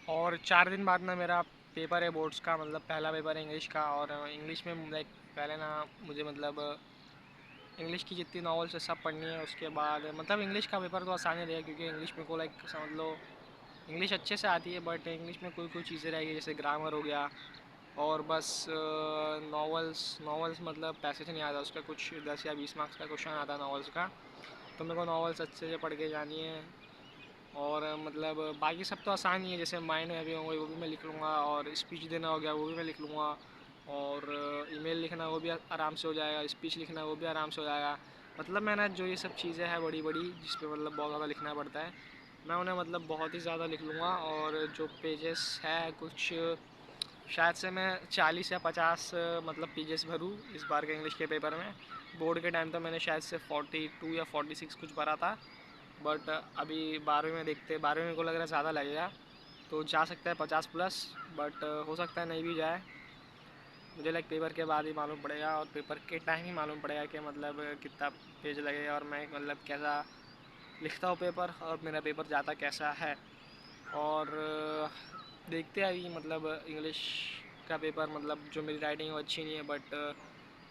और 4 दिन बाद ना मेरा पेपर है बोर्ड्स का, मतलब पहला पेपर है इंग्लिश का। और इंग्लिश में लाइक पहले ना मुझे मतलब इंग्लिश की जितनी नॉवेल्स है सब पढ़नी है। उसके बाद मतलब इंग्लिश का पेपर तो आसान ही रहेगा, क्योंकि इंग्लिश में को लाइक समझ लो इंग्लिश अच्छे से आती है, बट इंग्लिश में कोई कोई चीज़ें रहेगी जैसे ग्रामर हो गया। और बस नॉवेल्स नॉवेल्स मतलब पैसेज नहीं आता, उसका कुछ 10 या 20 मार्क्स का क्वेश्चन आता है नॉवेल्स का। तो मेरे को नॉवेल्स अच्छे से पढ़ के जानी है। और मतलब बाकी सब तो आसान ही है, जैसे माइंड में भी होंगे वो भी मैं लिख लूँगा, और स्पीच देना हो गया वो भी मैं लिख लूँगा, और ईमेल लिखना वो भी आराम से हो जाएगा, स्पीच लिखना वो भी आराम से हो जाएगा। मतलब मैं ना जो ये सब चीज़ें हैं बड़ी बड़ी जिस पे मतलब बहुत ज़्यादा लिखना पड़ता है, मैं उन्हें मतलब बहुत ही ज़्यादा लिख लूँगा। और जो पेजेस है कुछ शायद से मैं 40 या 50 मतलब पेजेस भरूँ इस बार के इंग्लिश के पेपर में। बोर्ड के टाइम तो मैंने शायद से 42 या 46 कुछ भरा था, बट अभी 12वीं में देखते, 12वीं में को लग रहा है ज़्यादा लगेगा, तो जा सकता है 50+। बट हो सकता है नहीं भी जाए, मुझे लाइक पेपर के बाद ही मालूम पड़ेगा, और पेपर के टाइम ही मालूम पड़ेगा कि मतलब कितना पेज लगेगा, और मैं मतलब कैसा लिखता हूँ पेपर, और मेरा पेपर जाता कैसा है। और देखते हैं अभी मतलब इंग्लिश का पेपर, मतलब जो मेरी राइटिंग है वो अच्छी नहीं है, बट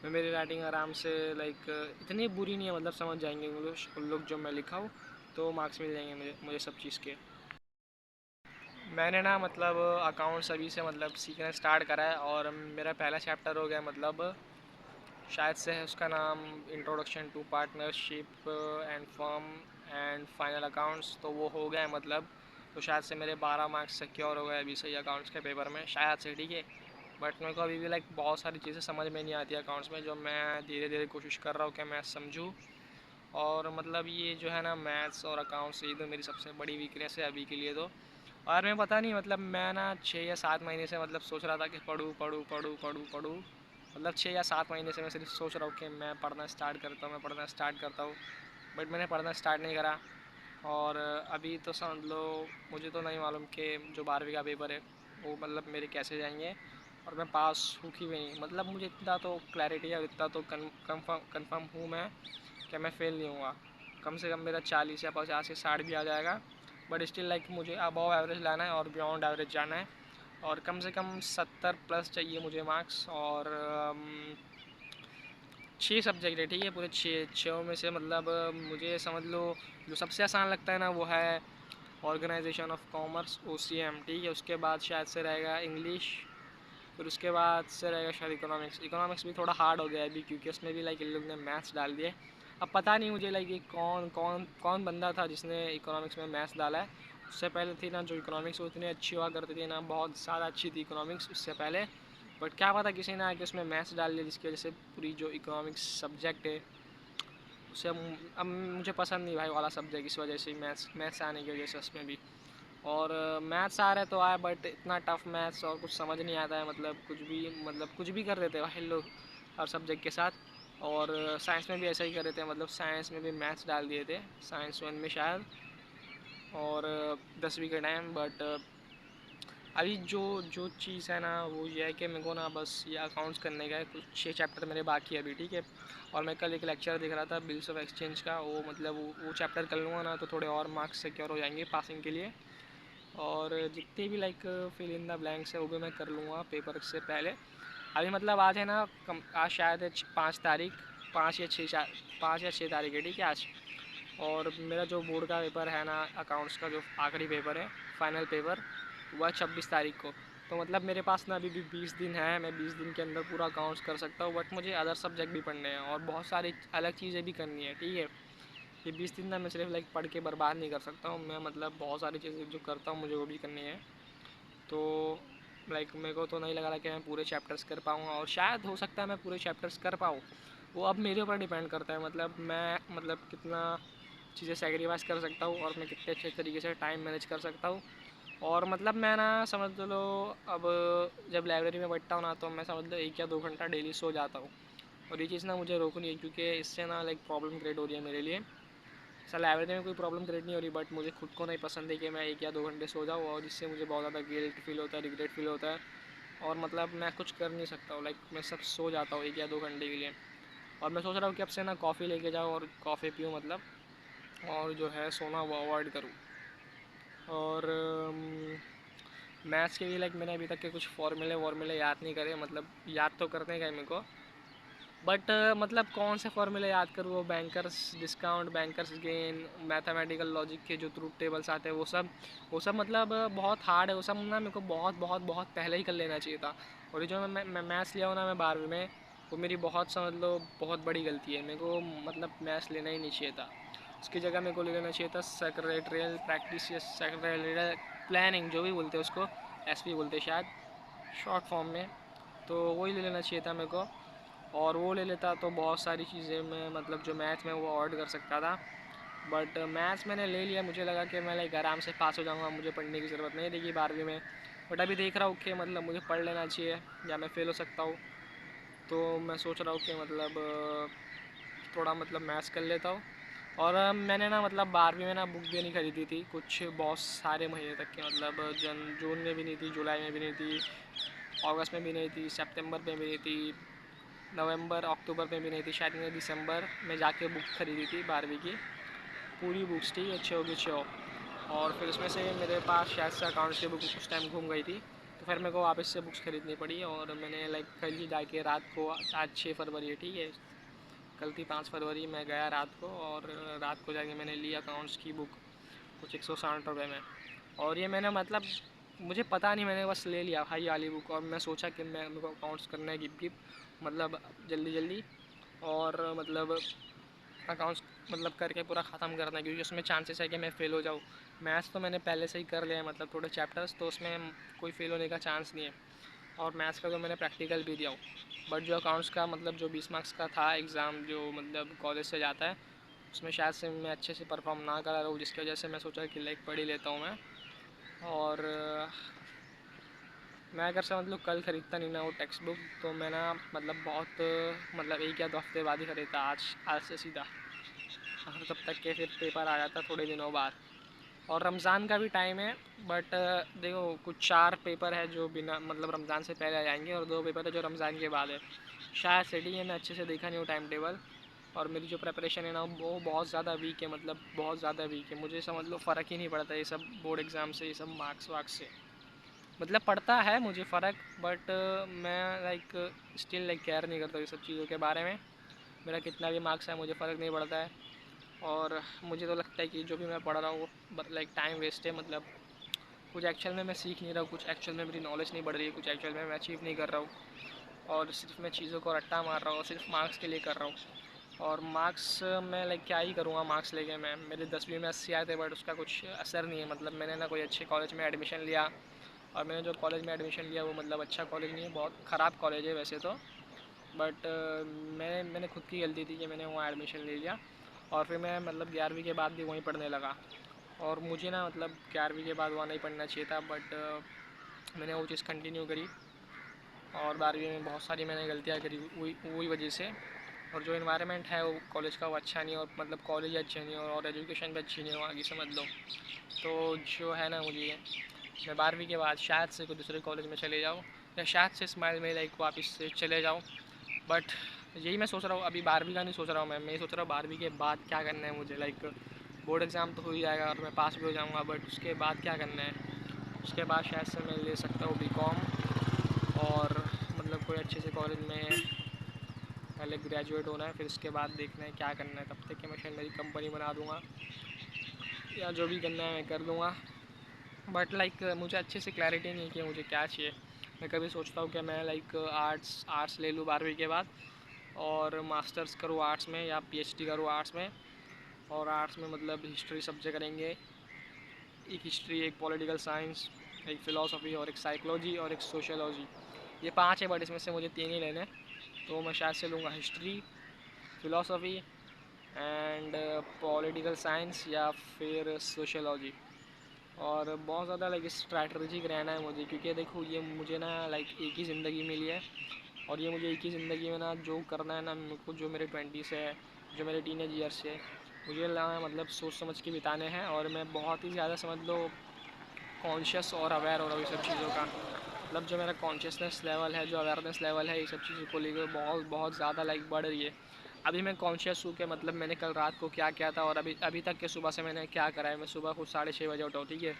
मैं मेरी राइटिंग आराम से लाइक इतनी बुरी नहीं है, मतलब समझ जाएंगे इंग्लिश उन लोग जो मैं लिखा हूँ, तो मार्क्स मिल जाएंगे मुझे मुझे सब चीज़ के। मैंने ना मतलब अकाउंट्स अभी से मतलब सीखना स्टार्ट करा है, और मेरा पहला चैप्टर हो गया मतलब शायद से है उसका नाम introduction to partnership and firm and final accounts, तो वो हो गया है मतलब। तो शायद से मेरे 12 मार्क्स सिक्योर हो गए अभी से ही अकाउंट्स के पेपर में, शायद से, ठीक है। बट मेरे को अभी भी लाइक बहुत सारी चीज़ें समझ में नहीं आती अकाउंट्स में, जो मैं धीरे धीरे कोशिश कर रहा हूँ कि मैं समझूँ। और मतलब ये जो है ना मैथ्स और अकाउंट्स, ये तो मेरी सबसे बड़ी वीकनेस है अभी के लिए तो। और मैं पता नहीं मतलब मैं ना 6 या 7 महीने से मतलब सोच रहा था कि पढ़ूँ पढ़ूँ पढ़ूँ पढ़ूँ पढ़ूँ, मतलब 6 या 7 महीने से मैं सिर्फ सोच रहा हूँ कि मैं पढ़ना स्टार्ट करता हूँ, मैं पढ़ना स्टार्ट करता हूँ, बट मैंने पढ़ना स्टार्ट नहीं करा। और अभी तो समझ लो मुझे तो नहीं मालूम कि जो 12वीं का पेपर है वो मतलब मेरे कैसे जाएंगे, और मैं पास हूँ कि भी नहीं। मतलब मुझे इतना तो क्लैरिटी है और इतना तो कन्फर्म हूँ मैं कि मैं फ़ेल नहीं हूँगा। कम से कम मेरा 40 या 50 या 60 भी आ जाएगा, बट स्टिल लाइक मुझे अबव एवरेज लाना है और बियॉन्ड एवरेज जाना है। और कम से कम 70+ चाहिए मुझे मार्क्स। और 6 सब्जेक्ट है, ठीक है, पूरे छः में से मतलब मुझे समझ लो जो सबसे आसान लगता है ना वो है ऑर्गेनाइजेशन ऑफ कॉमर्स, OCM, ठीक है। उसके बाद शायद से रहेगा इंग्लिश, फिर उसके बाद से रहेगा शायद इकोनॉमिक्स। इकोनॉमिक्स भी थोड़ा हार्ड हो गया है अभी, क्योंकि उसमें भी लाइक इन लोग ने मैथ्स डाल दिए। अब पता नहीं मुझे लाइक ये कौन कौन कौन बंदा था जिसने इकोनॉमिक्स में मैथ्स डाला है। उससे पहले थी ना जो इकोनॉमिक्स वो इतनी अच्छी हुआ करती थी ना, बहुत ज़्यादा अच्छी थी इकोनॉमिक्स उससे पहले। बट क्या पता किसी ने आके उसमें मैथ्स डाल दिया, जिसकी वजह से पूरी जो इकोनॉमिक्स सब्जेक्ट है उसे अब मुझे पसंद नहीं भाई वाला सब्जेक्ट, इस वजह से मैथ्स मैथ्स आने की वजह से उसमें भी। और मैथ्स आ रहा है तो आया, बट इतना टफ मैथ्स और कुछ समझ नहीं आता है, मतलब कुछ भी कर देते हैं भाई लोग हर सब्जेक्ट के साथ। और साइंस में भी ऐसा ही कर रहे थे, मतलब साइंस में भी मैथ्स डाल दिए थे साइंस 1 में शायद, और 10वीं के टाइम। बट अभी जो जो चीज़ है ना वो ये है कि मेरे को ना बस ये अकाउंट्स करने का है, कुछ 6 चैप्टर मेरे बाकी है अभी, ठीक है। और मैं कल एक लेक्चर देख रहा था बिल्स ऑफ एक्सचेंज का, वो मतलब वो चैप्टर कर लूँगा ना तो थोड़े और मार्क्स सिक्योर हो जाएंगे पासिंग के लिए। और जितने भी like fill in the blanks है वो भी मैं कर लूँगा पेपर से पहले। अभी मतलब आज है ना आज शायद है 5 तारीख, 5 या 6 तारीख है, ठीक है आज। और मेरा जो बोर्ड का पेपर है ना अकाउंट्स का जो आखिरी पेपर है फाइनल पेपर, वह 26 तारीख को। तो मतलब मेरे पास ना अभी भी 20 दिन है, मैं 20 दिन के अंदर पूरा अकाउंट्स कर सकता हूँ, बट मुझे अदर सब्जेक्ट भी पढ़ने हैं और बहुत सारी अलग चीज़ें भी करनी है, ठीक है। ये 20 दिन ना मैं सिर्फ लाइक पढ़ के बर्बाद नहीं कर सकता हूँ, मैं मतलब बहुत सारी चीज़ें जो करता हूँ मुझे वो भी करनी है। तो लाइक मेरे को तो नहीं लग रहा कि मैं पूरे चैप्टर्स कर पाऊँगा, और शायद हो सकता है मैं पूरे चैप्टर्स कर पाऊँ, वो अब मेरे ऊपर डिपेंड करता है। मतलब मैं मतलब कितना चीज़ें सेक्रीफाइस कर सकता हूँ, और मैं कितने अच्छे तरीके से टाइम मैनेज कर सकता हूँ। और मतलब मैं ना समझ लो अब जब लाइब्रेरी में बैठता हूँ ना तो मैं समझ लो 1 या 2 घंटा डेली सो जाता हूँ, और ये चीज़ ना मुझे रोकनी है, क्योंकि इससे ना लाइक प्रॉब्लम क्रिएट हो रही है मेरे लिए। सर लाइब्रेरी में कोई प्रॉब्लम क्रिएट नहीं हो रही, बट मुझे खुद को नहीं पसंद है कि मैं 1 या 2 घंटे सो जाऊँ, और जिससे मुझे बहुत ज़्यादा गिल्ट फील होता है, रिग्रेट फील होता है। और मतलब मैं कुछ कर नहीं सकता हूँ, लाइक मैं सब सो जाता हूँ 1 या 2 घंटे के लिए। और मैं सोच रहा हूँ कि अब से ना कॉफ़ी लेके जाऊँ और कॉफ़ी पीऊँ मतलब, और जो है सोना वो अवॉइड करूँ। और मैथ्स के भी लाइक मैंने अभी तक के कुछ फॉर्मूले याद नहीं करे, मतलब याद तो करने का है मेरे को, बट मतलब कौन से फॉर्मूले याद करूँ, वो bankers discount, bankers gain, mathematical logic के जो ट्रूथ टेबल्स आते हैं वो सब मतलब बहुत हार्ड है। वो सब ना मेरे को बहुत बहुत बहुत पहले ही कर लेना चाहिए था। और ये जो मैं मैथ्स लिया हूँ ना मैं 12वीं में, वो मेरी बहुत समझ लो बहुत बड़ी गलती है। मेरे को मतलब मैथ्स लेना ही नहीं चाहिए था। उसकी जगह मेरे को ले लेना चाहिए था सेक्रेटरियल प्रैक्टिस या सेक्रेटरियल प्लानिंग, जो भी बोलते हैं उसको, एसपी बोलते हैं शायद शॉर्ट फॉर्म में। तो वही ले लेना चाहिए था मेरे को, और वो ले लेता तो बहुत सारी चीज़ें मैं मतलब जो मैथ्स में वो अवॉइड कर सकता था। बट मैथ्स मैंने ले लिया, मुझे लगा कि मैं लाइक आराम से पास हो जाऊंगा, मुझे पढ़ने की ज़रूरत नहीं रहेगी 12वीं में। बट अभी देख रहा हूँ कि मतलब मुझे पढ़ लेना चाहिए या मैं फ़ेल हो सकता हूँ। तो मैं सोच रहा हूँ कि मतलब थोड़ा मतलब मैथ्स कर लेता हूँ। और मैंने ना मतलब 12वीं में ना बुक भी नहीं खरीदी थी कुछ बहुत सारे महीने तक के, मतलब जून में भी नहीं थी, जुलाई में भी नहीं थी, अगस्त में भी नहीं थी, सितंबर में भी नहीं थी, नवंबर अक्टूबर में भी नहीं थी, शायद मैंने दिसंबर में जाके बुक खरीदी थी 12वीं की। पूरी बुक्स थी अच्छे हो गई छो। और फिर उसमें से मेरे पास शायद से अकाउंट्स की बुक कुछ टाइम घूम गई थी, तो फिर मेरे को वापस से बुक्स खरीदनी पड़ी। और मैंने लाइक कल ही जाके रात को, आज 6 फरवरी है ठीक है, कल थी 5 फरवरी, मैं गया रात को और रात को जाके मैंने ली अकाउंट्स की बुक कुछ 160 रुपये में। और ये मैंने मतलब मुझे पता नहीं, मैंने बस ले लिया भाई वाली बुक। और मैं सोचा कि मैं मेरे को अकाउंट्स करना है गिप गिप, मतलब जल्दी जल्दी, और मतलब अकाउंट्स मतलब करके पूरा ख़त्म करना है, क्योंकि उसमें चांसेस है कि मैं फ़ेल हो जाऊँ। मैथ्स तो मैंने पहले से ही कर लिया है, मतलब थोड़े चैप्टर्स, तो उसमें कोई फ़ेल होने का चांस नहीं है। और मैथ्स का तो मैंने प्रैक्टिकल भी दिया हूँ। बट जो अकाउंट्स का मतलब जो 20 मार्क्स का था एग्ज़ाम, जो मतलब कॉलेज से जाता है, उसमें शायद से मैं अच्छे से परफॉर्म ना कर रहा हूँ, जिसकी वजह से मैं सोचा कि लाइक पढ़ ही लेता हूँ मैं। और मैं अगर समझ लो कल ख़रीदता नहीं ना वो टेक्स्ट बुक, तो मैं ना मतलब बहुत मतलब 1 या 2 हफ्ते बाद ही ख़रीदता, आज से सीधा। और तब तक के फिर पेपर आ जाता थोड़े दिनों बाद। और रमज़ान का भी टाइम है, बट देखो कुछ 4 पेपर है जो बिना मतलब रमज़ान से पहले आ जाएंगे, और 2 पेपर है जो रमज़ान के बाद है शायद से। ठीक है, मैं अच्छे से देखा नहीं हूँ टाइम टेबल। और मेरी जो प्रिपरेशन है ना वो बहुत ज़्यादा वीक है, मतलब बहुत ज़्यादा वीक है। मुझे समझ लो फ़र्क ही नहीं पड़ता ये सब बोर्ड एग्ज़ाम से, ये सब मार्क्स वार्क्स से। मतलब पड़ता है मुझे फ़र्क, बट मैं लाइक स्टिल लाइक केयर नहीं करता ये सब चीज़ों के बारे में। मेरा कितना भी मार्क्स है मुझे फ़र्क नहीं पड़ता है। और मुझे तो लगता है कि जो भी मैं पढ़ रहा हूँ वो लाइक टाइम वेस्ट है, मतलब कुछ एक्चुअल में मैं सीख नहीं रहा हूँ, कुछ एक्चुअल में मेरी नॉलेज नहीं बढ़ रही है, कुछ एक्चुअल में मैं अचीव नहीं कर रहा हूँ। और सिर्फ मैं चीज़ों को रट्टा मार रहा हूँ, सिर्फ मार्क्स के लिए कर रहा हूँ। और मार्क्स मैं लाइक क्या ही करूँगा मार्क्स लेके। मैं मेरे 10वीं में 80 आए थे, बट उसका कुछ असर नहीं है। मतलब मैंने ना कोई अच्छे कॉलेज में एडमिशन लिया, और मैंने जो कॉलेज में एडमिशन लिया वो मतलब अच्छा कॉलेज नहीं है, बहुत ख़राब कॉलेज है वैसे तो। बट मैंने खुद की गलती थी कि मैंने वहाँ एडमिशन ले लिया। और फिर मैं मतलब 11वीं के बाद भी वहीं पढ़ने लगा। और मुझे ना मतलब 11वीं के बाद वहाँ नहीं पढ़ना चाहिए था, बट मैंने वो चीज़ कंटिन्यू करी। और 12वीं में बहुत सारी मैंने गलतियाँ करी वही वजह से। और जो इन्वायरमेंट है वो कॉलेज का वो अच्छा नहीं, और मतलब कॉलेज अच्छे नहीं, और एजुकेशन भी अच्छी नहीं है वहाँ की, समझ लो। तो जो है ना मुझे, मैं 12वीं के बाद शायद से कोई दूसरे कॉलेज में चले जाऊँ, या शायद से स्माइल में लाइक वापस से चले जाऊँ। बट यही मैं सोच रहा हूँ, अभी 12वीं का नहीं सोच रहा हूँ मैं ये सोच रहा हूँ 12वीं के बाद क्या करना है मुझे। लाइक बोर्ड एग्ज़ाम तो हो ही जाएगा और मैं पास भी हो जाऊँगा, बट उसके बाद क्या करना है। उसके बाद शायद से मैं ले सकता हूँ बीकॉम, और मतलब कोई अच्छे से कॉलेज में पहले ग्रेजुएट होना है, फिर उसके बाद देखना है क्या करना है। तब तक कि मैं शायद मेरी कंपनी बना दूँगा, या जो भी करना है मैं कर दूँगा। बट लाइक मुझे अच्छे से क्लैरिटी नहीं है कि मुझे क्या चाहिए। मैं कभी सोचता हूँ कि मैं लाइक आर्ट्स ले लूँ 12वीं के बाद, और मास्टर्स करूँ आर्ट्स में, या पीएचडी करूँ आर्ट्स में। और आर्ट्स में मतलब हिस्ट्री सब्जेक्ट करेंगे, एक हिस्ट्री, एक पॉलिटिकल साइंस, एक फ़िलासफ़ी, और एक साइकोलॉजी, और एक सोशियोलॉजी। ये 5 है, बट इसमें से मुझे 3 ही लेने। तो मैं शायद से लूँगा history, philosophy and political science, या फिर सोशियोलॉजी। और बहुत ज़्यादा लाइक स्ट्रैटेजिक रहना है मुझे, क्योंकि देखो ये मुझे ना लाइक एक ही ज़िंदगी मिली है। और ये मुझे एक ही ज़िंदगी में ना जो करना है ना मेरे को, जो मेरे 20s है, जो मेरे टीनेज ईयर्स है, मुझे ना मतलब सोच समझ के बिताने हैं। और मैं बहुत ही ज़्यादा समझ लो कॉन्शियस और अवेयर हो रहा हूँ ये सब चीज़ों का। मतलब जो मेरा कॉन्शियसनेस लेवल है, जो अवेयरनेस लेवल है, ये सब चीज़ों को लेकर बहुत बहुत ज़्यादा लाइक बढ़ रही है। अभी मैं कॉन्शियस हूँ कि मतलब मैंने कल रात को क्या किया था, और अभी अभी तक के सुबह से मैंने क्या करा है। मैं सुबह को 6:30 बजे उठा हूँ, ठीक है,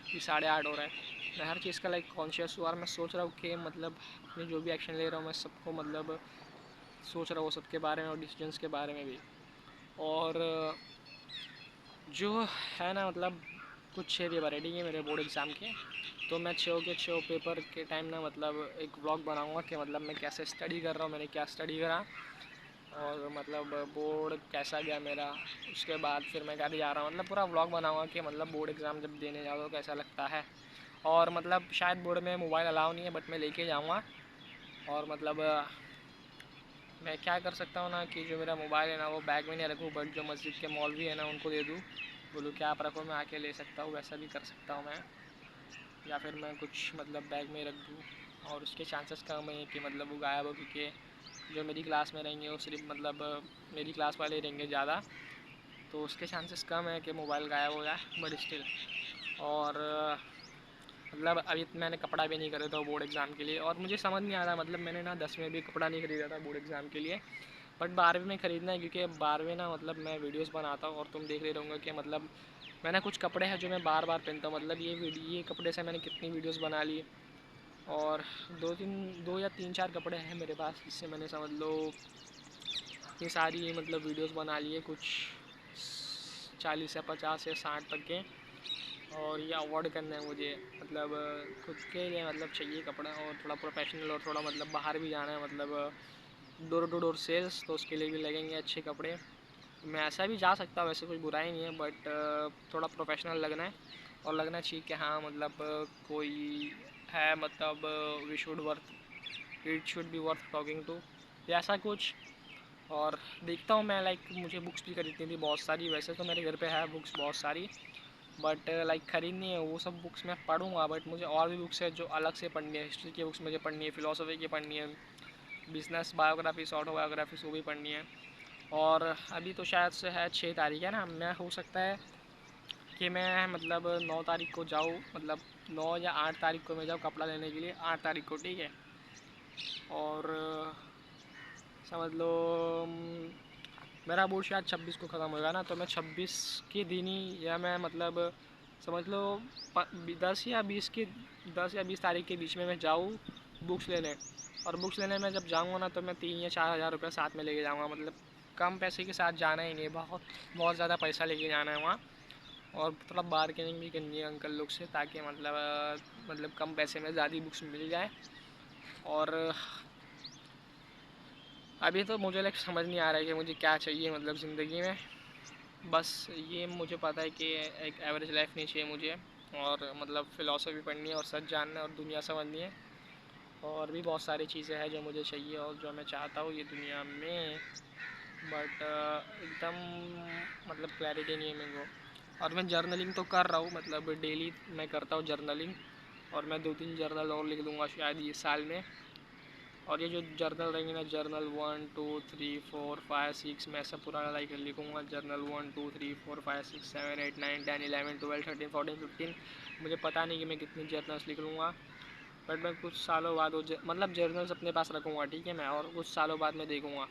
ये 8:30 हो रहा है। मैं हर चीज़ का लाइक कॉन्शियस हूँ और मैं सोच रहा हूँ कि मतलब अपनी जो भी एक्शन ले रहा हूँ मैं सबको मतलब सोच रहा हूँ सबके बारे में और डिसीजंस के बारे में भी। और जो है ना मतलब कुछ 6 पेपर है ठीक है मेरे बोर्ड एग्ज़ाम के। तो मैं 6 के 6 पेपर के टाइम ना मतलब एक व्लॉग बनाऊंगा कि मतलब मैं कैसे स्टडी कर रहा हूँ, मैंने क्या स्टडी करा और मतलब बोर्ड कैसा गया मेरा। उसके बाद फिर मैं घर जा रहा हूँ, मतलब पूरा व्लॉग बनाऊंगा कि मतलब बोर्ड एग्ज़ाम जब देने जाओ तो कैसा लगता है। और मतलब शायद बोर्ड में मोबाइल अलाउ नहीं है बट मैं लेके जाऊँगा। और मतलब मैं क्या कर सकता हूँ ना कि जो मेरा मोबाइल है ना वो बैग में नहीं रखूँ, बट जो मस्जिद के मौलवी है ना उनको दे दूँ, बोलूँ कि आप रखो मैं आके ले सकता हूँ, वैसा भी कर सकता हूँ मैं। या फिर मैं कुछ मतलब बैग में रख दूँ। और उसके चांसेस कम है कि मतलब वो गायब हो, क्योंकि जो मेरी क्लास में रहेंगे वो सिर्फ मतलब मेरी क्लास वाले रहेंगे ज़्यादा, तो उसके चांसेस कम है कि मोबाइल गायब हो जाए, बट स्टिल। और मतलब अभी मैंने कपड़ा भी नहीं खरीदा बोर्ड एग्ज़ाम के लिए, और मुझे समझ नहीं आ रहा मतलब मैंने ना 10वीं में भी कपड़ा नहीं खरीदा था बोर्ड एग्ज़ाम के लिए, बट 12वीं में ख़रीदना है, क्योंकि 12वीं ना मतलब मैं वीडियोस बनाता हूँ और तुम देख रहे होंगे कि मतलब मैंने कुछ कपड़े हैं जो मैं बार बार पहनता हूँ। मतलब ये कपड़े से मैंने कितनी वीडियोस बना ली। और दो या तीन चार कपड़े हैं मेरे पास जिससे मैंने समझ लो ये सारी मतलब वीडियोस बना ली है, कुछ 40 या 50 या 60 तक के। और ये अवॉर्ड करना है मुझे, मतलब खुद के लिए मतलब चाहिए कपड़ा, और थोड़ा प्रोफेशनल और थोड़ा मतलब बाहर भी जाना है, मतलब डोर टू डोर सेल्स, तो उसके लिए भी लगेंगे अच्छे कपड़े। मैं ऐसा भी जा सकता हूँ, वैसे कोई बुराई नहीं है, बट थोड़ा प्रोफेशनल लगना है और लगना चाहिए कि हाँ मतलब कोई है, मतलब we should worth it should be worth talking to, या ऐसा कुछ। और देखता हूँ मैं लाइक मुझे बुक्स भी खरीदनी थी बहुत सारी, वैसे तो मेरे घर पे है बुक्स बहुत सारी, बट लाइक ख़रीदनी है वो सब बुक्स मैं पढ़ूँगा। बट मुझे और भी बुक्स है जो अलग से पढ़नी है, हिस्ट्री की बुक्स मुझे पढ़नी है, फ़िलासफ़ी की पढ़नी है, बिजनेस बायोग्राफीज ऑटोबायोग्राफीज वो भी पढ़नी है। और अभी तो शायद से है 6 तारीख है ना, मैं हो सकता है कि मैं मतलब 9 तारीख को जाऊँ, मतलब 9 या 8 तारीख को मैं जाऊँ कपड़ा लेने के लिए, 8 तारीख को ठीक है। और समझ लो मेरा बोर्ड शायद 26 को ख़त्म होगा ना, तो मैं 26 के दिन ही, या मैं मतलब समझ लो 10 या 20 तारीख के बीच में मैं जाऊँ बुक्स लेने। और बुक्स लेने में जब जाऊँगा ना तो मैं 3 या 4 हज़ार रुपये साथ में लेके जाऊँगा, मतलब कम पैसे के साथ जाना ही नहीं, बहुत बहुत ज़्यादा पैसा लेके जाना है वहाँ। और थोड़ा बार्गेनिंग भी करनी है अंकल लोग से, ताकि मतलब कम पैसे में ज़्यादा बुक्स मिल जाए। और अभी तो मुझे लाइक समझ नहीं आ रहा है कि मुझे क्या चाहिए मतलब ज़िंदगी में। बस ये मुझे पता है कि एक एवरेज लाइफ नहीं चाहिए मुझे, और मतलब फ़िलासफ़ी पढ़नी है और सच जानना है और दुनिया समझनी है। और भी बहुत सारी चीज़ें हैं जो मुझे चाहिए और जो मैं चाहता हूँ ये दुनिया में, बट एकदम मतलब क्लैरिटी नहीं है मेरे को। और मैं जर्नलिंग तो कर रहा हूँ, मतलब डेली मैं करता हूँ जर्नलिंग, और मैं 2-3 जर्नल और लिख दूँगा शायद ये साल में। और ये जो जर्नल रहेंगे ना, जर्नल 1 2 3 4 5 6, मैं ऐसा पूरा लाइक लिखूँगा, जर्नल 1 2 3 4 5 6 7 8 9 10 11 12 13 14 15। मुझे पता नहीं कि मैं कितनी जर्नल्स लिख लूँगा, बट मैं कुछ सालों बाद वो मतलब जर्नल्स अपने पास रखूँगा ठीक है मैं, और कुछ सालों बाद मैं देखूँगा।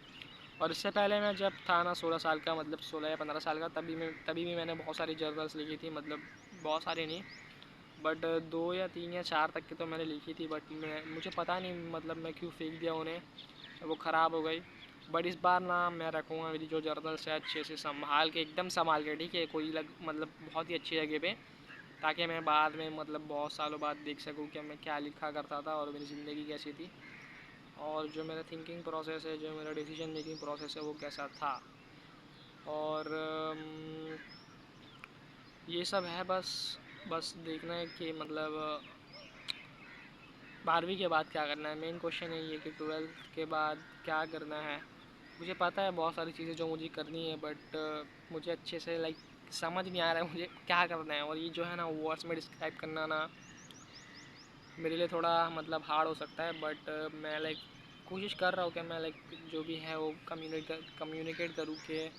और इससे पहले मैं जब था ना 16 साल का, मतलब 16 या 15 साल का, तभी भी मैंने बहुत सारी जर्नल्स लिखी थी, मतलब बहुत सारी नहीं, बट 2 या 3 या 4 तक की तो मैंने लिखी थी। बट मुझे पता नहीं मतलब मैं क्यों फेंक दिया उन्हें, वो ख़राब हो गई। बट इस बार ना मैं रखूँगा मेरी जो जर्नल्स है अच्छे से संभाल के, एकदम संभाल के ठीक है, कोई मतलब बहुत ही अच्छी जगह पे, ताकि मैं बाद में मतलब बहुत सालों बाद देख सकूँ कि मैं क्या लिखा करता था और मेरी ज़िंदगी कैसी थी, और जो मेरा थिंकिंग प्रोसेस है, जो मेरा डिसीजन मेकिंग प्रोसेस है वो कैसा था। और ये सब है बस। बस देखना है कि मतलब 12वीं के बाद क्या करना है, मेन क्वेश्चन है ये कि 12th के बाद क्या करना है। मुझे पता है बहुत सारी चीज़ें जो मुझे करनी है, बट मुझे अच्छे से लाइक समझ नहीं आ रहा है मुझे क्या करना है। और ये जो है ना वर्ड्स में डिस्क्राइब करना ना मेरे लिए थोड़ा मतलब हार्ड हो सकता है, बट मैं लाइक कोशिश कर रहा हूँ कि मैं लाइक जो भी है वो कम्युनिकेट करूँ कि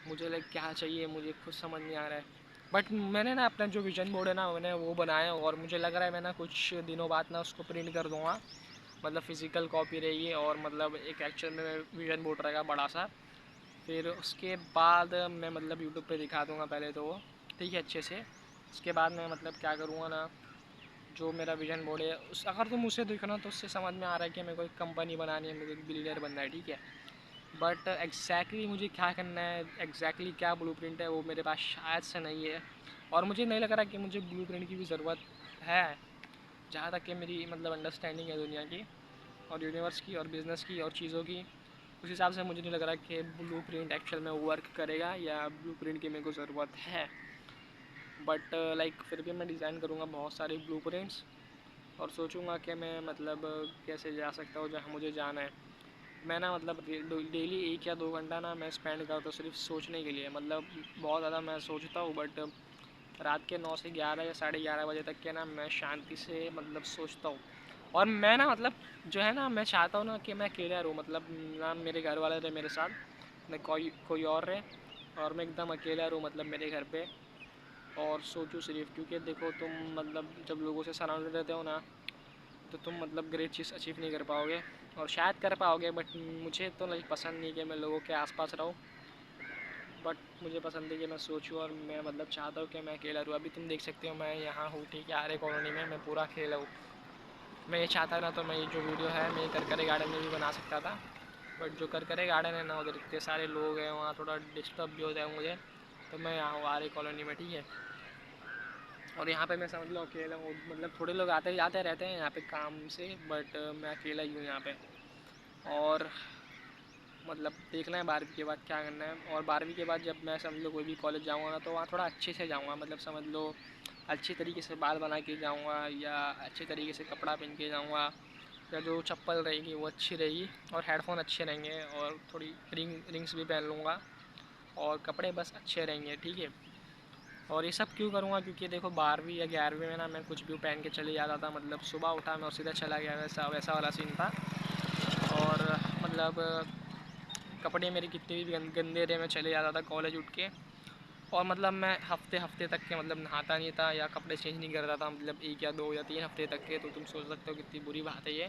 मुझे लाइक क्या चाहिए, मुझे खुद समझ नहीं आ रहा है। बट मैंने ना अपना जो विजन बोर्ड है ना मैंने वो बनाया, और मुझे लग रहा है मैं ना कुछ दिनों बाद ना उसको प्रिंट कर दूँगा, मतलब फ़िज़िकल कॉपी रहेगी और मतलब एक एक्चुअल में विजन बोर्ड रहेगा बड़ा सा। फिर उसके बाद मैं मतलब यूट्यूब पे दिखा दूँगा पहले तो वो ठीक है अच्छे से। उसके बाद मैं मतलब क्या करूँगा ना जो मेरा विजन बोर्ड है उस अगर तुम उसे देखो ना तो उससे समझ में आ रहा है कि मेरे को एक कंपनी बनानी है, मेरे को एक बिलियनर बनना है, ठीक है। बट एग्जैक्टली मुझे क्या करना है, एग्जैक्टली क्या ब्लूप्रिंट है, वो मेरे पास शायद से नहीं है। और मुझे नहीं लग रहा कि मुझे ब्लूप्रिंट की भी ज़रूरत है, जहाँ तक कि मेरी मतलब अंडरस्टैंडिंग है दुनिया की और यूनिवर्स की और बिज़नेस की और चीज़ों की, उस हिसाब से मुझे नहीं लग रहा कि ब्लूप्रिंट एक्चुअल में वर्क करेगा या ब्लूप्रिंट की मेरे को ज़रूरत है। बट लाइक फिर भी मैं डिज़ाइन करूँगा बहुत सारे ब्लूप्रिंट्स और सोचूंगा कि मैं मतलब कैसे जा सकता हूँ जहाँ मुझे जाना है। मैं ना मतलब डेली 1 या 2 घंटा ना मैं स्पेंड करता हूँ सिर्फ सोचने के लिए, मतलब बहुत ज़्यादा मैं सोचता हूँ। बट रात के 9 से 11 या 11:30 बजे तक के ना मैं शांति से मतलब सोचता हूँ। और मैं ना मतलब जो है ना मैं चाहता हूँ ना कि मैं अकेला रहूँ, मतलब ना मेरे घर वाले रहे मेरे साथ, न कोई कोई और रहे, और मैं एकदम अकेला रहूँ मतलब मेरे घर पे, और सोचूं सिर्फ। क्योंकि देखो तुम मतलब जब लोगों से सराउंडेड रहते हो ना तो तुम मतलब ग्रेट चीज़ अचीव नहीं कर पाओगे, और शायद कर पाओगे बट मुझे तो लाइक पसंद नहीं कि मैं लोगों के आसपास रहूँ। बट मुझे पसंद है कि मैं सोचूं, और मैं मतलब चाहता हूँ कि मैं अकेला रहूँ। अभी तुम देख सकते हो मैं यहाँ हूँ, ठीक है, आर्य कॉलोनी में मैं पूरा अकेला हूँ। मैं ये चाहता ना तो मैं ये जो वीडियो है मैं करकरे गार्डन में भी बना सकता था, बट जो करकरे गार्डन है ना उधर इतने सारे लोग हैं, वहाँ थोड़ा डिस्टर्ब भी होता है मुझे, तो मैं यहाँ हूँ आर्य कॉलोनी में, ठीक है। और यहाँ पे मैं समझ लो अकेला हूँ, मतलब थोड़े लोग आते जाते रहते हैं यहाँ पे काम से, बट मैं अकेला ही हूँ यहाँ पे। और मतलब देखना है 12वीं के बाद क्या करना है। और 12वीं के बाद जब मैं समझ लो कोई भी कॉलेज जाऊँगा ना तो वहाँ थोड़ा अच्छे से जाऊँगा, मतलब समझ लो अच्छी तरीके से बाल बना के जाऊँगा, या अच्छे तरीके से कपड़ा पहन के जाऊँगा, या जो चप्पल रहेगी वो अच्छी रहेगी, और हेडफोन अच्छे रहेंगे, और थोड़ी रिंग्स भी पहन लूँगा, और कपड़े बस अच्छे रहेंगे, ठीक है। और ये सब क्यों करूँगा, क्योंकि देखो 12वीं या 11वीं में ना मैं कुछ भी पहन के चले जाता था, मतलब सुबह उठा मैं और सीधा चला गया, वैसा वैसा वाला सीन था। और मतलब कपड़े मेरे कितने भी गंदे रहे मैं चले जाता था कॉलेज उठ के। और मतलब मैं हफ्ते हफ्ते तक के मतलब नहाता नहीं था या कपड़े चेंज नहीं करता था, मतलब 1 या 2 या 3 हफ्ते तक के। तो तुम सोच सकते हो कितनी बुरी बात है ये,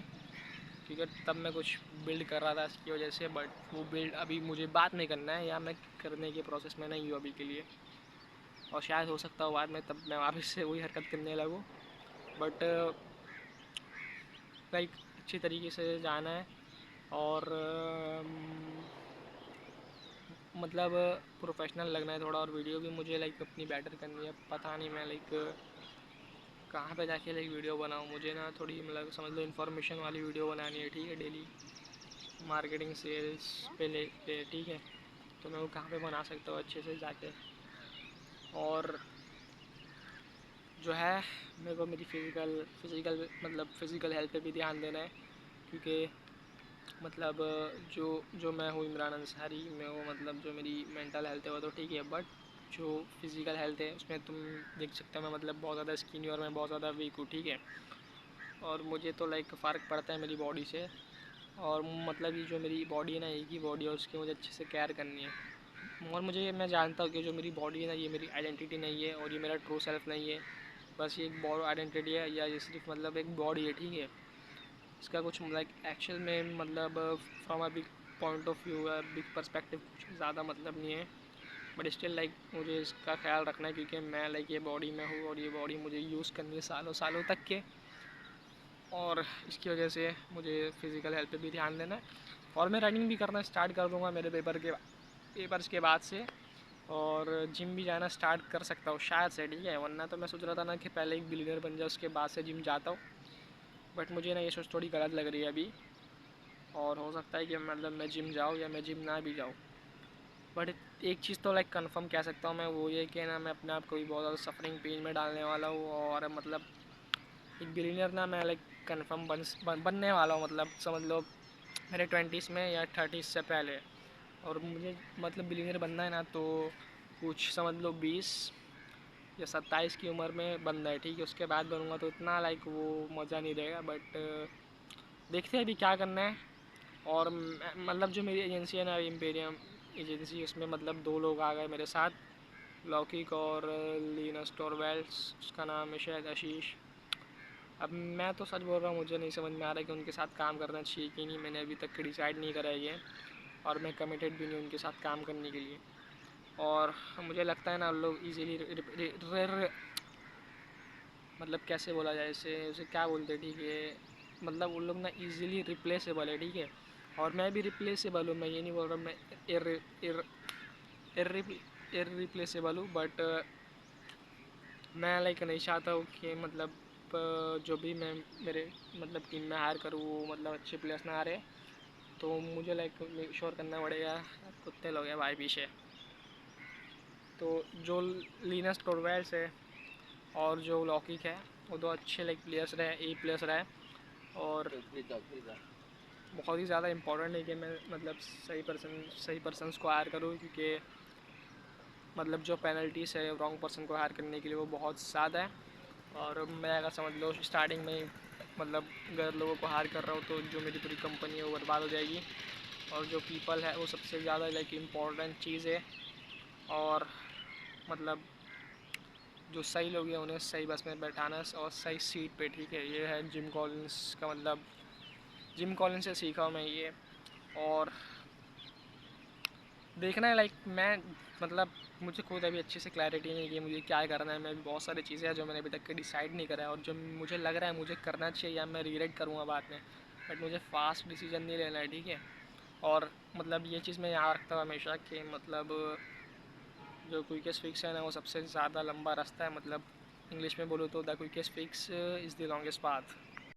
क्योंकि तब मैं कुछ बिल्ड कर रहा था इसकी वजह से। बट वो बिल्ड अभी मुझे बाद में करना है, या मैं करने के प्रोसेस में नहीं हूँ अभी के लिए, और शायद हो सकता हो बाद में तब मैं वापस से वही हरकत करने लगूँ। बट लाइक अच्छी तरीके से जाना है, और मतलब प्रोफेशनल लगना है थोड़ा, और वीडियो भी मुझे लाइक अपनी बेटर करनी है। पता नहीं मैं लाइक कहाँ पे जाके लाइक वीडियो बनाऊँ, मुझे ना थोड़ी मतलब समझ लो इन्फॉर्मेशन वाली वीडियो बनानी है, ठीक है, डेली मार्केटिंग सेल्स पे, ठीक है। तो मैं वो कहाँ पे बना सकता हूँ अच्छे से जाके। और जो है मेरे को मेरी फिज़िकल मतलब फ़िज़िकल हेल्थ पे भी ध्यान देना है, क्योंकि मतलब जो जो मैं हूँ इमरान अंसारी, मैं वो मतलब जो मेरी मेंटल हेल्थ है वो तो ठीक है, बट जो फिज़िकल हेल्थ है उसमें तुम देख सकते हो मैं मतलब बहुत ज़्यादा स्किनी और मैं बहुत ज़्यादा वीक हूँ, ठीक है। और मुझे तो लाइक फ़र्क पड़ता है मेरी बॉडी से, और मतलब ये जो मेरी बॉडी है ना, एक ही बॉडी है, उसकी मुझे अच्छे से केयर करनी है। और मुझे मैं जानता हूँ कि जो मेरी बॉडी है ना ये मेरी आइडेंटिटी नहीं है, और ये मेरा ट्रू सेल्फ नहीं है, बस ये एक बॉडी आइडेंटिटी है, या ये सिर्फ मतलब एक बॉडी है, ठीक है। इसका कुछ लाइक एक्चुअल में मतलब from a big point of view है, बिग पर्सपेक्टिव कुछ ज़्यादा मतलब नहीं है। बट स्टिल लाइक मुझे इसका ख्याल रखना है, क्योंकि मैं लाइक ये बॉडी में हूँ, और ये बॉडी मुझे यूज़ करनी है सालों सालों तक के। और इसकी वजह से मुझे फ़िज़िकल हेल्थ पे भी ध्यान देना है। और मैं रनिंग भी करना स्टार्ट कर दूँगा मेरे पेपर्स के बाद से, और जिम भी जाना स्टार्ट कर सकता हूँ शायद से, ठीक है। वरना तो मैं सोच रहा था ना कि पहले एक बिलियनर बन जाए उसके बाद से जिम जाता हूँ, बट मुझे ना ये सोच थोड़ी गलत लग रही है अभी। और हो सकता है कि मतलब मैं जिम जाऊँ या मैं जिम ना भी जाऊँ। बट एक चीज़ तो लाइक कंफर्म कह सकता हूँ मैं, वो ये कि ना मैं अपने आप को भी बहुत ज़्यादा सफरिंग पेन में डालने वाला हूँ, और मतलब एक बिलीनियर ना मैं लाइक कंफर्म बनने वाला हूँ, मतलब समझ लो मेरे 20s में या 30s से पहले। और मुझे मतलब बिलीनियर बनना है ना तो कुछ समझ लो 20 या 27 की उम्र में बनना है, ठीक है। उसके बाद बनूँगा तो इतना लाइक वो मज़ा नहीं रहेगा, बट देखते हैं अभी क्या करना है। और मतलब जो मेरी एजेंसी है ना इम्पेरियम एजेंसी, उसमें मतलब 2 लोग आ गए मेरे साथ, लौकिक और लीनस टॉरवेल्स, उसका नाम है शायद आशीष। अब मैं तो सच बोल रहा हूँ, मुझे नहीं समझ में आ रहा है कि उनके साथ काम करना चाहिए कि नहीं, मैंने अभी तक डिसाइड नहीं करा है ये, और मैं कमिटेड भी नहीं उनके साथ काम करने के लिए। और मुझे लगता है ना लोग ईज़िली मतलब कैसे बोला जाए इसे, उसे क्या बोलते हैं, ठीक है, मतलब उन लोग ना इजीली रिप्लेसेबल है, ठीक है। और मैं भी रिप्लेसेबल हूँ, मैं ये नहीं बोल रहा मैं एर एर इरिप्लेसेबल हूँ, बट मैं लाइक नहीं चाहता हूँ कि मतलब जो भी मैं मेरे मतलब टीम में हायर करूँ वो मतलब अच्छे प्लेयर्स ना आ रहे। तो मुझे लाइक मेक श्योर करना पड़ेगा। कुत्ते लोग हैं भाई पीछे। तो जो लीनस टोरवेल्स है और जो लॉकिक है वो दो अच्छे लाइक प्लेयर्स रहे, ए प्लेयर्स रहे। और बहुत ही ज़्यादा इम्पोर्टेंट है कि मैं मतलब सही पर्सनस को हायर करूँ, क्योंकि मतलब जो पेनल्टीज़ है रॉन्ग पर्सन को हायर करने के लिए वो बहुत ज़्यादा है। और मैं अगर समझ लो स्टार्टिंग में ही मतलब गलत लोगों को हायर कर रहा हूँ तो जो मेरी पूरी कंपनी है वो बर्बाद हो जाएगी। और जो पीपल है वो सबसे ज़्यादा लाइक इम्पोर्टेंट चीज़ है। और मतलब जो सही लोग हैं उन्हें सही बस में बैठाना और सही सीट पे, ठीक है। ये है जिम कॉलिंस का मतलब, जिम कॉलिंस से सीखा हूँ मैं ये। और देखना है लाइक मैं मतलब मुझे खुद अभी अच्छे से क्लैरिटी नहीं है कि मुझे क्या करना है। मैं भी बहुत सारी चीज़ें हैं जो मैंने अभी तक के डिसाइड नहीं करा है, और जो मुझे लग रहा है मुझे करना चाहिए या मैं रिग्रेट करूँगा बाद में, बट मुझे फास्ट डिसीजन नहीं लेना है, ठीक है। और मतलब ये चीज़ मैं याद रखता हूँ हमेशा कि मतलब जो क्विकेस्ट फिक्स है ना वो सबसे ज़्यादा लंबा रास्ता है। मतलब इंग्लिश में बोलो तो the quickest fix is the longest path.